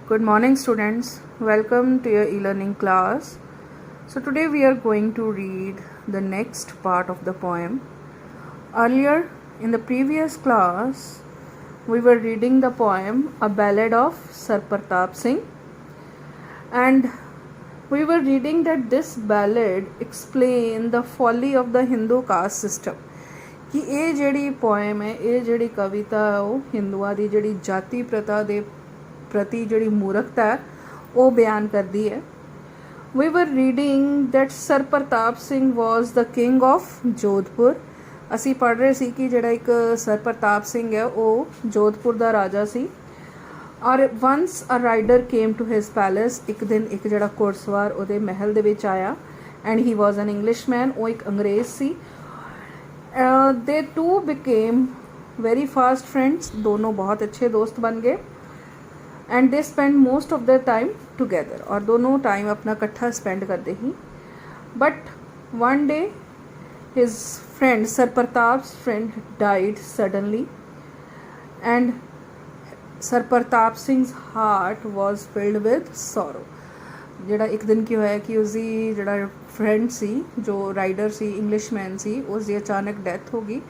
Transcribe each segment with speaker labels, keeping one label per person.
Speaker 1: Good morning, students. Welcome to your e-learning class. So, today we are going to read the next part of the poem. Earlier, in the previous class, we were reading the poem A Ballad of Sir Pratap Singh, and we were reading that this ballad explained the folly of the Hindu caste system. कि ये ਜਿਹੜੀ poem है, ये ਜਿਹੜੀ कविता है, वो हिंदुआ की ਜਿਹੜੀ जाति प्रथा ਦੇ प्रति ਜਿਹੜੀ मूर्खता है वो बयान करती है. We were reading that Sir Pratap Singh was the king of Jodhpur. ਅਸੀਂ पढ़ रहे सी कि ਜਿਹੜਾ एक सर प्रताप सिंह है वो जोधपुर ਦਾ राजा सी. और once a rider came to his palace. एक दिन एक ਜਿਹੜਾ ਘੋੜਸਵਾਰ ਉਹਦੇ महल ਦੇ ਵਿੱਚ ਆਇਆ and he was an Englishman. ਉਹ ਇੱਕ ਅੰਗਰੇਜ਼ ਸੀ. They two became very fast friends. दोनों बहुत अच्छे दोस्त बन गए and they spent most of their time together. और दोनों टाइम अपना इकट्ठा स्पेंड करते ही. But one day his friend Sir Pratap's friend died suddenly and Sir Pratap Singh's heart was filled with sorrow. ਜਿਹੜਾ ਇੱਕ ਦਿਨ ਕੀ ਹੋਇਆ ਕਿ ਉਸਦੀ ਜਿਹੜਾ ਫਰੈਂਡ ਸੀ ਜੋ ਰਾਈਡਰ ਸੀ ਇੰਗਲਿਸ਼ਮੈਨ ਸੀ ਉਸ ਦੀ ਅਚਾਨਕ ਡੈਥ ਹੋ ਗਈ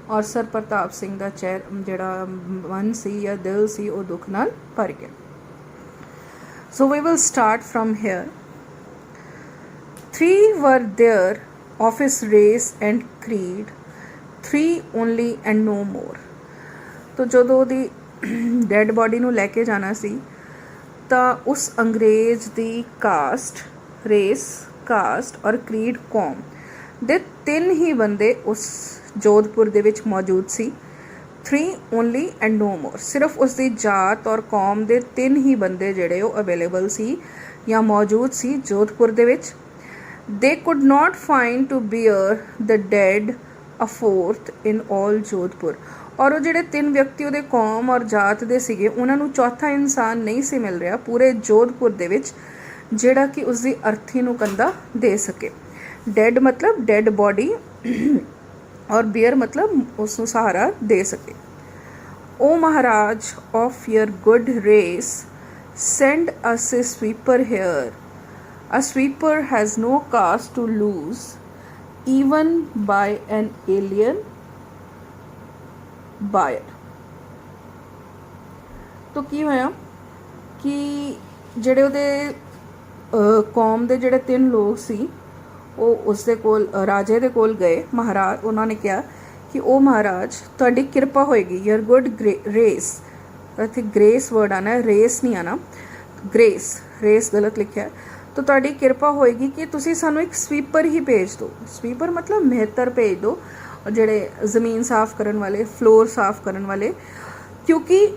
Speaker 1: ਔਰ ਸਰ ਪ੍ਰਤਾਪ ਸਿੰਘ ਦਾ ਜਿਹੜਾ ਮਨ ਸੀ ਜਾਂ ਦਿਲ ਸੀ ਉਹ ਦੁੱਖ ਨਾਲ ਭਰ ਗਿਆ. So we will start from here. 3 were there of his race and creed, 3 only and no more. ਤੋ ਜਦੋਂ ਉਹਦੀ ਡੈਡ ਬੋਡੀ ਨੂੰ ਲੈ ਕੇ ਜਾਣਾ ਸੀ ਤਾਂ ਉਸ ਅੰਗਰੇਜ਼ ਦੀ ਕਾਸਟ ਰੇਸ ਕਾਸਟ ਔਰ ਕ੍ਰੀਡ ਕੌਮ ਦੇ 3 ਹੀ ਬੰਦੇ ਉਸ जोधपुर ਦੇ ਵਿੱਚ ਮੌਜੂਦ ਸੀ. 3 only and no more. ਸਿਰਫ ਉਸ ਦੀ ਜਾਤ ਔਰ ਕੌਮ ਦੇ 3 ਹੀ ਬੰਦੇ ਜਿਹੜੇ ਉਹ ਅਵੇਲੇਬਲ ਸੀ ਜਾਂ ਮੌਜੂਦ ਸੀ जोधपुर ਦੇ ਵਿੱਚ. They could not find to bear the dead a fourth in all Jodhpur. ਔਰ ਉਹ ਜਿਹੜੇ 3 ਵਿਅਕਤੀ ਉਹਦੇ ਕੌਮ ਔਰ ਜਾਤ ਦੇ ਸੀਗੇ ਉਹਨਾਂ ਨੂੰ ਚੌਥਾ ਇਨਸਾਨ ਨਹੀਂ ਸੀ ਮਿਲ ਰਿਹਾ ਪੂਰੇ जोधपुर ਦੇ ਵਿੱਚ ਜਿਹੜਾ ਕਿ ਉਸਦੀ ਅਰਥੀ ਨੂੰ ਕੰਧਾ ਦੇ ਸਕੇ. ਡੈਡ ਮਤਲਬ ਡੈਡ ਬੋਡੀ और बेयर मतलब उसको सहारा दे सके. O Maharaj of your good race send us a sweeper here. A sweeper has no caste to lose even by an alien buyer. तो की होया कि ਜਿਹੜੇ ਉਹਦੇ ਕੌਮ ਦੇ ਜਿਹੜੇ 3 ਲੋਕ ਸੀ ਉਹ ਉਸਦੇ ਕੋਲ ਰਾਜੇ ਦੇ ਕੋਲ ਗਏ. ਮਹਾਰਾਜ ਉਹਨਾਂ ਨੇ ਕਿਹਾ ਕਿ ਉਹ ਮਹਾਰਾਜ ਤੁਹਾਡੀ ਕਿਰਪਾ ਹੋਏਗੀ. ਯਰ ਗੁੱਡ ਰੇਸ ਇੱਥੇ ਗ੍ਰੇਸ ਵਰਡ ਆਣਾ ਹੈ ਰੇਸ ਨਹੀਂ ਆਣਾ. ਗ੍ਰੇਸ ਰੇਸ ਗਲਤ ਲਿਖਿਆ. ਤਾਂ ਤੁਹਾਡੀ ਕਿਰਪਾ ਹੋਏਗੀ ਕਿ ਤੁਸੀਂ ਸਾਨੂੰ ਇੱਕ ਸਵੀਪਰ ਹੀ ਭੇਜ ਦਿਓ. ਸਵੀਪਰ ਮਤਲਬ ਮਿਹਤਰ ਭੇਜ ਦਿਓ ਜਿਹੜੇ ਜ਼ਮੀਨ ਸਾਫ਼ ਕਰਨ ਵਾਲੇ ਫਲੋਰ ਸਾਫ਼ ਕਰਨ ਵਾਲੇ. ਕਿਉਂਕਿ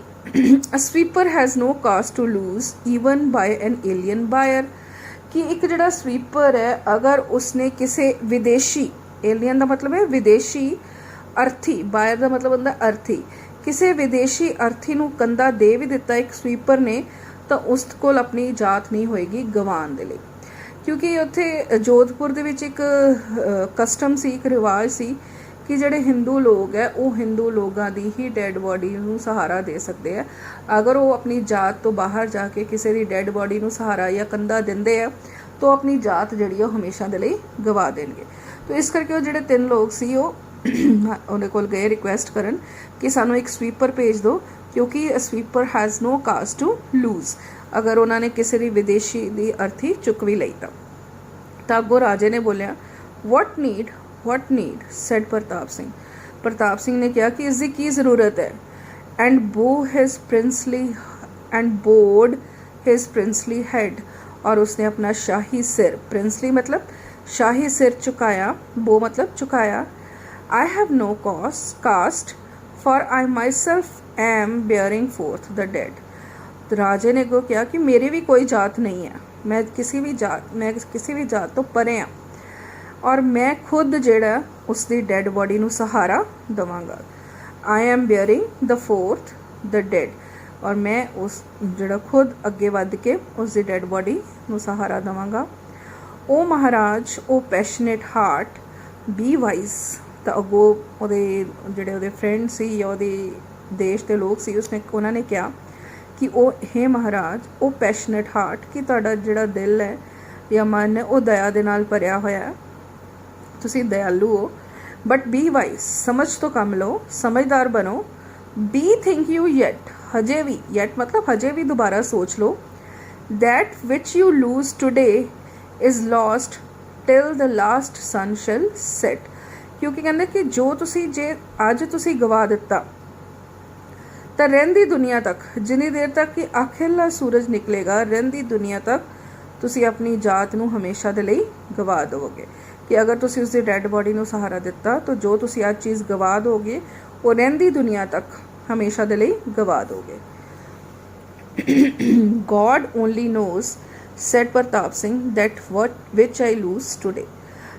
Speaker 1: a sweeper has no caste to lose even by an alien buyer. ਕਿ ਇੱਕ ਜਿਹੜਾ ਸਵੀਪਰ ਹੈ ਅਗਰ ਉਸਨੇ ਕਿਸੇ ਵਿਦੇਸ਼ੀ ਏਲੀਅਨ ਦਾ ਮਤਲਬ ਹੈ ਵਿਦੇਸ਼ੀ ਅਰਥੀ ਬਾਇਰ ਦਾ ਮਤਲਬ ਹੁੰਦਾ ਅਰਥੀ ਕਿਸੇ ਵਿਦੇਸ਼ੀ ਅਰਥੀ ਨੂੰ ਕੰਧਾ ਦੇ ਵੀ ਦਿੱਤਾ ਇੱਕ ਸਵੀਪਰ ਨੇ ਤਾਂ ਉਸ ਕੋਲ ਆਪਣੀ ਜਾਤ ਨਹੀਂ ਹੋਏਗੀ ਗਵਾਉਣ ਦੇ ਲਈ. ਕਿਉਂਕਿ ਉੱਥੇ जोधपुर ਦੇ ਵਿੱਚ ਇੱਕ ਕਸਟਮ ਸੀ ਇੱਕ ਰਿਵਾਜ ਸੀ ਕਿ ਜਿਹੜੇ ਹਿੰਦੂ ਲੋਕ ਹੈ ਉਹ ਹਿੰਦੂ ਲੋਕਾਂ ਦੀ ਹੀ ਡੈਡ ਬੋਡੀ ਨੂੰ ਸਹਾਰਾ ਦੇ ਸਕਦੇ ਆ. ਅਗਰ ਉਹ ਆਪਣੀ ਜਾਤ ਤੋਂ ਬਾਹਰ ਜਾ ਕੇ ਕਿਸੇ ਦੀ ਡੈਡ ਬੋਡੀ ਨੂੰ ਸਹਾਰਾ ਜਾਂ ਕੰਧਾ ਦਿੰਦੇ ਆ ਤਾਂ ਉਹ ਆਪਣੀ ਜਾਤ ਜਿਹੜੀ ਉਹ ਹਮੇਸ਼ਾ ਦੇ ਲਈ ਗਵਾ ਦੇਣਗੇ. ਤਾਂ ਇਸ ਕਰਕੇ ਉਹ ਜਿਹੜੇ 3 ਲੋਕ ਸੀ ਉਹ ਉਹਦੇ ਕੋਲ ਗਏ ਰਿਕੁਐਸਟ ਕਰਨ ਕਿ ਸਾਨੂੰ ਇੱਕ ਸਵੀਪਰ ਭੇਜ ਦਿਓ ਕਿਉਂਕਿ sweeper has no caste to lose. ਅਗਰ ਉਹਨਾਂ ਨੇ ਕਿਸੇ ਦੀ ਵਿਦੇਸ਼ੀ ਦੀ ਅਰਥੀ ਚੁੱਕ ਵੀ ਲਈ ਤਾਂ ਅੱਗੋਂ ਰਾਜੇ ਨੇ ਬੋਲਿਆ what need said ਪ੍ਰਤਾਪ ਸਿੰਘ. ਪ੍ਰਤਾਪ ਸਿੰਘ ਨੇ ਕਿਹਾ ਕਿ ਇਸ ਦੀ ਕੀ ਜ਼ਰੂਰਤ ਹੈ. and bowed his princely head. और उसने अपना शाही सिर princely मतलब शाही सिर चुकाया. बो मतलब चुकाया. I have no caste for I myself am bearing forth the dead. राजे ने को किया कि मेरी भी कोई जात नहीं है. मैं किसी भी जात तो परे हाँ और मैं खुद ਜਿਹੜਾ ਉਸਦੀ ਡੈਡ ਬੋਡੀ ਨੂੰ ਸਹਾਰਾ ਦੇਵਾਂਗਾ. I am bearing the forth the dead. ਔਰ ਮੈਂ ਉਸ ਜਿਹੜਾ ਖੁਦ ਅੱਗੇ ਵੱਧ ਕੇ ਉਸਦੀ ਡੈਡ ਬੋਡੀ ਨੂੰ ਸਹਾਰਾ ਦੇਵਾਂਗਾ. ਉਹ ਮਹਾਰਾਜ ਉਹ ਪੈਸ਼ਨੇਟ ਹਾਰਟ ਬੀ ਵਾਈਜ਼. ਤਾਂ ਅੱਗੋਂ ਉਹਦੇ ਜਿਹੜੇ ਉਹਦੇ ਫਰੈਂਡ ਸੀ ਜਾਂ ਉਹਦੇ ਦੇਸ਼ ਦੇ ਲੋਕ ਸੀ ਉਹਨਾਂ ਨੇ ਕਿਹਾ कि ਉਹ हे ਮਹਾਰਾਜ ਉਹ ਪੈਸ਼ਨੇਟ ਹਾਰਟ ਕਿ ਤੁਹਾਡਾ ਜਿਹੜਾ ਦਿਲ ਹੈ ਜਾਂ ਮਨ ਹੈ ਉਹ ਦਇਆ ਦੇ ਨਾਲ ਭਰਿਆ ਹੋਇਆ ਹੈ, ਤੁਸੀਂ ਦਇਆਲੂ ਹੋ, ਬਟ ਬੀ ਵਾਈਜ਼, ਸਮਝ ਤੋਂ ਕੰਮ ਲਓ, ਸਮਝਦਾਰ ਬਣੋ, ਬੀ ਥਿੰਕ ਯੂ ਯੈਟ, ਹਜੇ ਵੀ, ਯੈਟ ਮਤਲਬ ਹਜੇ ਵੀ ਦੁਬਾਰਾ ਸੋਚ ਲਓ, that which you lose today is lost till the last sun shall set, ਕਿਉਂਕਿ ਕਹਿੰਦੇ ਕਿ ਜੋ ਤੁਸੀਂ ਜੇ ਅੱਜ ਤੁਸੀਂ ਗਵਾ ਦਿੱਤਾ ਤਾਂ ਰਹਿੰਦੀ ਦੁਨੀਆ ਤੱਕ, ਜਿੰਨੀ ਦੇਰ ਤੱਕ ਕਿ ਆਖਿਰਲਾ ਸੂਰਜ ਨਿਕਲੇਗਾ, ਰਹਿੰਦੀ ਦੁਨੀਆ ਤੱਕ ਤੁਸੀਂ ਆਪਣੀ ਜਾਤ ਨੂੰ ਹਮੇਸ਼ਾ ਦੇ ਲਈ ਗਵਾ ਦੇਵੋਗੇ। ਕਿ ਅਗਰ ਤੁਸੀਂ ਉਸਦੀ ਡੈਡ ਬੋਡੀ ਨੂੰ ਸਹਾਰਾ ਦਿੱਤਾ ਤਾਂ ਜੋ ਤੁਸੀਂ ਅੱਜ ਚੀਜ਼ ਗਵਾ ਦੋਗੇ ਉਹ ਰਹਿੰਦੀ ਦੁਨੀਆ ਤੱਕ ਹਮੇਸ਼ਾ ਦੇ ਲਈ ਗਵਾ ਦੋਗੇ। God only knows, said Pratap Singh, that which I lose today,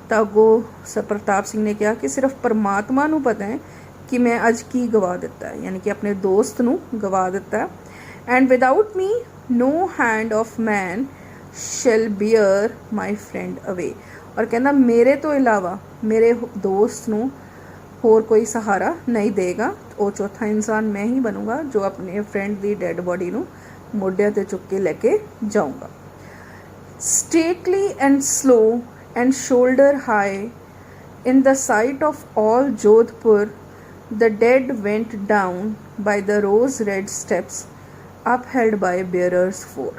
Speaker 1: ਤਾਂ ਅੱਗੋਂ ਪ੍ਰਤਾਪ ਸਿੰਘ ਨੇ ਕਿਹਾ ਕਿ ਸਿਰਫ ਪਰਮਾਤਮਾ ਨੂੰ ਪਤਾ ਹੈ ਕਿ ਮੈਂ ਅੱਜ ਕੀ ਗਵਾ ਦਿੱਤਾ ਹੈ, ਯਾਨੀ ਕਿ ਆਪਣੇ ਦੋਸਤ ਨੂੰ ਗਵਾ ਦਿੱਤਾ। And without me no hand of man shall bear my friend away, ਔਰ ਕਹਿੰਦਾ ਮੇਰੇ ਤੋਂ ਇਲਾਵਾ ਮੇਰੇ ਦੋਸਤ ਨੂੰ ਹੋਰ ਕੋਈ ਸਹਾਰਾ ਨਹੀਂ ਦੇਗਾ। ਉਹ ਚੌਥਾ ਇਨਸਾਨ ਮੈਂ ਹੀ ਬਣੂੰਗਾ ਜੋ ਆਪਣੇ ਫਰੈਂਡ ਦੀ ਡੈਡ ਬੋਡੀ ਨੂੰ ਮੋਢਿਆਂ ਤੇ ਚੁੱਕ ਕੇ ਲੈ ਕੇ ਜਾਊਂਗਾ। Stately and slow and shoulder high in the sight of all Jodhpur, the dead went down by the rose-red steps upheld by bearers four।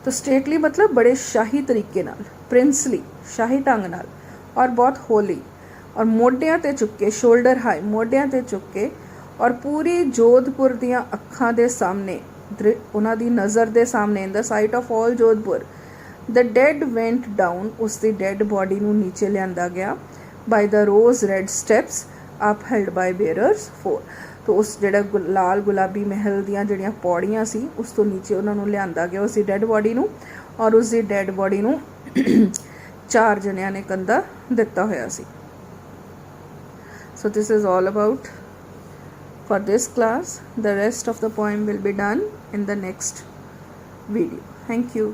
Speaker 1: तो स्टेटली मतलब बड़े शाही तरीके नाल, प्रिंसली शाही ढंग नाल, और बहुत होली, और मोढियां ते चुक के, शोल्डर हाई मोढियां ते चुक के, और पूरी जोधपुर दियां अखां दे सामने, उन्हां दी नज़र दे सामने, in the sight of all Jodhpur, the dead went down, उसकी डेड बॉडी नूं नीचे लिआंदा गया, by the rose red steps upheld by bearers four. तो उस ਜਿਹੜਾ ਲਾਲ ਗੁਲਾਬੀ ਮਹਿਲ ਦੀਆਂ ਜਿਹੜੀਆਂ ਪੌੜੀਆਂ ਸੀ ਉਸ ਤੋਂ ਨੀਚੇ ਉਹਨਾਂ ਨੂੰ ਲਿਆਂਦਾ ਗਿਆ ਉਸ ਦੀ ਡੈਡ ਬੋਡੀ ਨੂੰ, ਔਰ ਉਸ ਦੀ ਡੈਡ ਬੋਡੀ ਨੂੰ 4 ਜਣਿਆਂ ਨੇ ਕੰਧਾ ਦਿੱਤਾ ਹੋਇਆ ਸੀ। So this is all about for this class. The rest of the poem will be done in the next video. Thank you.